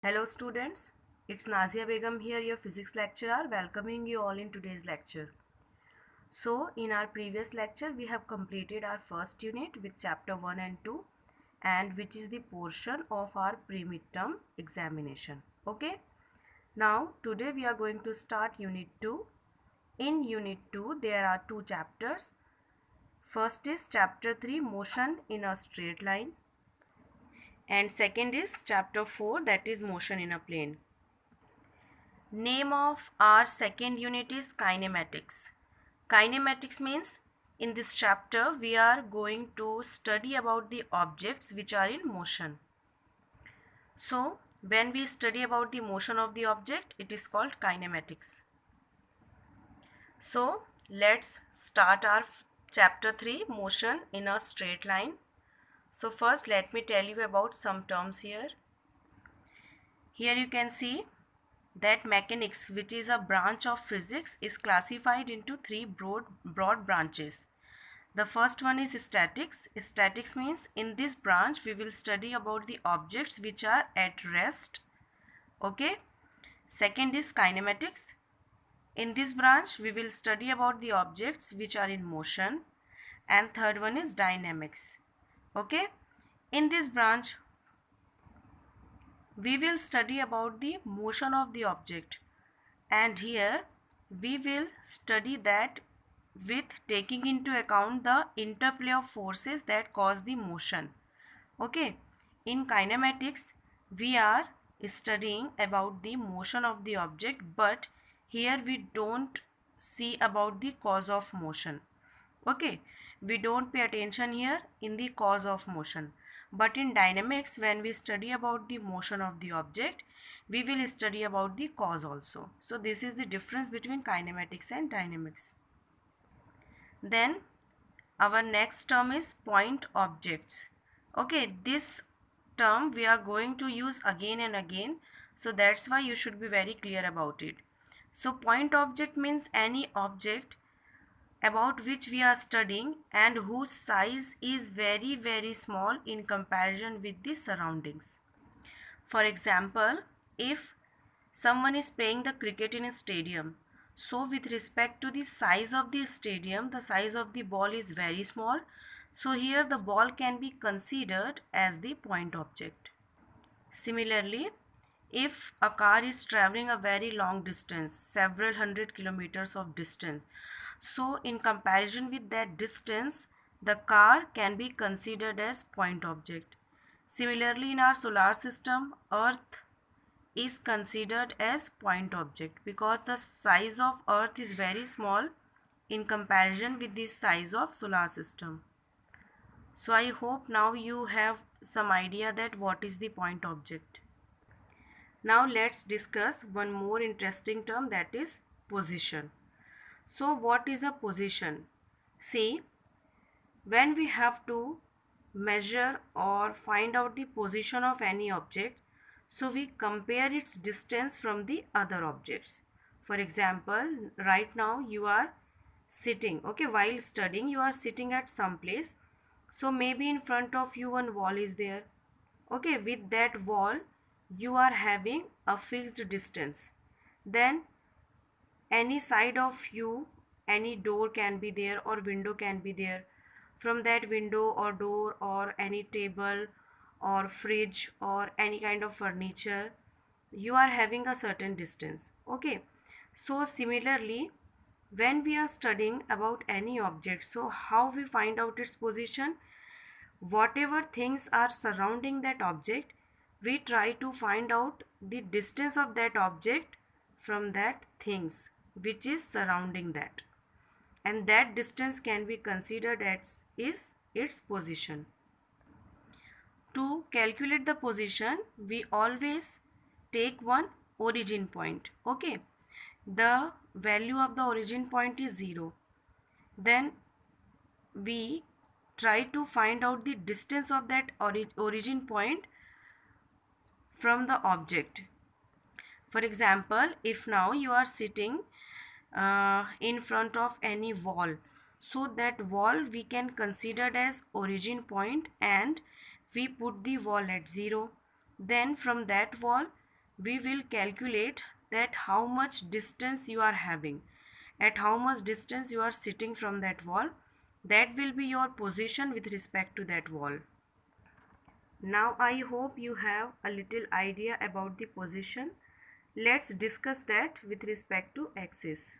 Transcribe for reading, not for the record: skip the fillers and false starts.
Hello students, it's Nazia Begum here, your physics lecturer, welcoming you all in today's lecture. So, in our previous lecture, we have completed our first unit with chapter 1 and 2, and which is the portion of our pre-midterm examination. Okay, now today we are going to start unit 2. In unit 2, there are two chapters. First is chapter 3, motion in a straight line, and second is chapter 4, that is motion in a plane. Name of our second unit is kinematics. Kinematics means in this chapter we are going to study about the objects which are in motion. So when we study about the motion of the object, it is called kinematics. So let's start our chapter 3, motion in a straight line. So first let me tell you about some terms here. Here you can see that mechanics, which is a branch of physics, is classified into three broad branches. The first one is statics. Statics means in this branch we will study about the objects which are at rest. Okay. Second is kinematics. In this branch we will study about the objects which are in motion. And third one is dynamics. Okay. In this branch we will study about the motion of the object, and here we will study that with taking into account the interplay of forces that cause the motion. Okay, in kinematics we are studying about the motion of the object, but here we don't see about the cause of motion. Okay, we don't pay attention here in the cause of motion, but in dynamics when we study about the motion of the object, we will study about the cause also. So this is the difference between kinematics and dynamics. Then our next term is point objects. Okay, this term we are going to use again and again, so that's why you should be very clear about it. So point object means any object about which we are studying and whose size is very small in comparison with the surroundings. For example, if someone is playing the cricket in a stadium, so with respect to the size of the stadium, the size of the ball is very small, so here the ball can be considered as the point object. Similarly, if a car is traveling a very long distance, several hundred kilometers of distance, so in comparison with that distance, the car can be considered as point object. Similarly, in our solar system, Earth is considered as point object because the size of Earth is very small in comparison with the size of solar system. So I hope now you have some idea that what is the point object. Now let's discuss one more interesting term, that is position. So what is a position? See, when we have to measure or find out the position of any object, so we compare its distance from the other objects. For example, right now you are sitting, okay, while studying you are sitting at some place. So maybe in front of you one wall is there. Okay, with that wall you are having a fixed distance. Then any side of you, any door can be there or window can be there. From that window or door or any table or fridge or any kind of furniture, you are having a certain distance. Okay, so similarly when we are studying about any object, so how we find out its position? Whatever things are surrounding that object, we try to find out the distance of that object from that things which is surrounding that, and that distance can be considered as is its position. To calculate the position, we always take one origin point. Okay, the value of the origin point is 0. Then we try to find out the distance of that origin point from the object. For example, if now you are sitting in front of any wall, so that wall we can consider as origin point and we put the wall at 0. Then from that wall we will calculate that how much distance you are having, at how much distance you are sitting from that wall. That will be your position with respect to that wall. Now I hope you have a little idea about the position. Let's discuss that with respect to axis.